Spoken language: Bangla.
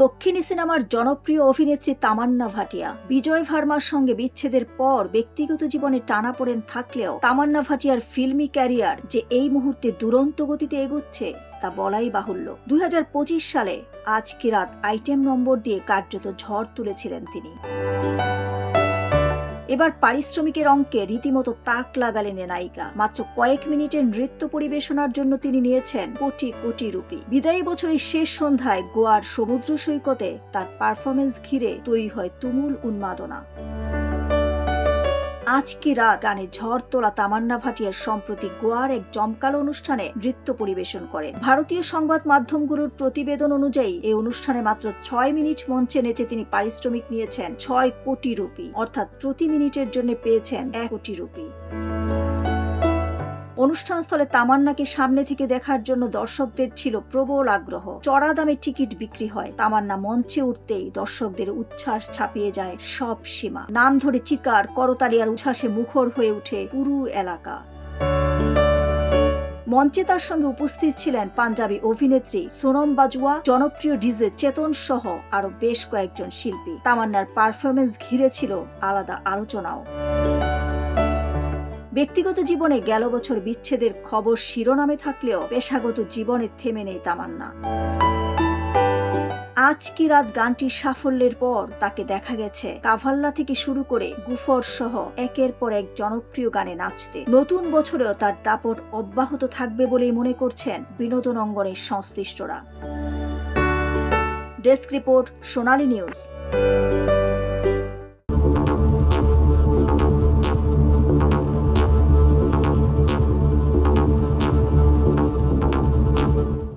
দক্ষিণী সিনেমার জনপ্রিয় অভিনেত্রী তামান্না ভাটিয়া বিজয় ভার্মার সঙ্গে বিচ্ছেদের পর ব্যক্তিগত জীবনে টানাপোড়েন থাকলেও তামান্না ভাটিয়ার ফিল্মি ক্যারিয়ার যে এই মুহূর্তে দুরন্ত গতিতে এগোচ্ছে তা বলাই বাহুল্য। 2025 সালে আজ কি রাত আইটেম নম্বর দিয়ে কার্যত ঝড় তুলেছিলেন তিনি। এবার পারিশ্রমিকের অঙ্কে রীতিমতো তাক লাগালেন এ নায়িকা। মাত্র কয়েক মিনিটের নৃত্য পরিবেশনার জন্য তিনি নিয়েছেন কোটি কোটি রুপি। বিদায়ী বছরের শেষ সন্ধ্যায় গোয়ার সমুদ্র সৈকতে তার পারফরমেন্স ঘিরে তৈরি হয় তুমুল উন্মাদনা। আজ কি রাত গানে ঝড় তোলা তামান্না ভাটিয়া সম্প্রতি গোয়ার এক জমকালো অনুষ্ঠানে নৃত্য পরিবেশন করেন। ভারতীয় সংবাদ মাধ্যমগুলোর প্রতিবেদন অনুযায়ী এই অনুষ্ঠানে মাত্র 6 মিনিট মঞ্চে নেচে তিনি পারিশ্রমিক নিয়েছেন 6 কোটি রুপি, অর্থাৎ প্রতি মিনিটের জন্য পেয়েছেন 1 কোটি রুপি। অনুষ্ঠানস্থলে তামান্নাকে সামনে থেকে দেখার জন্য দর্শকদের ছিল প্রবল আগ্রহ। চড়া দামে টিকিট বিক্রি হয়। তামান্না মঞ্চে উঠতেই দর্শকদের উচ্ছ্বাস ছাপিয়ে যায় সব সীমা। নাম ধরে চিৎকার, করতালি আর উচ্ছ্বাসে মুখর হয়ে ওঠে পুরো এলাকা। মঞ্চে তার সঙ্গে উপস্থিত ছিলেন পাঞ্জাবি অভিনেত্রী সোনম বাজওয়া, জনপ্রিয় ডিজে চেতন সহ আরো বেশ কয়েকজন শিল্পী। তামান্নার পারফরমেন্স ঘিরে ছিল আলাদা আলোচনাও। ব্যক্তিগত জীবনে গেল বছর বিচ্ছেদের খবর শিরোনামে থাকলেও পেশাগত জীবনে থেমে নেই তামান্না। আজ কি রাত গানটির সাফল্যের পর তাকে দেখা গেছে কাভাল্লা থেকে শুরু করে গুফর সহ একের পর এক জনপ্রিয় গানে নাচতে। নতুন বছরেও তার দাপট অব্যাহত থাকবে বলেই মনে করছেন বিনোদন অঙ্গনের সংশ্লিষ্টরা। ডেস্ক রিপোর্ট, সোনালী নিউজ।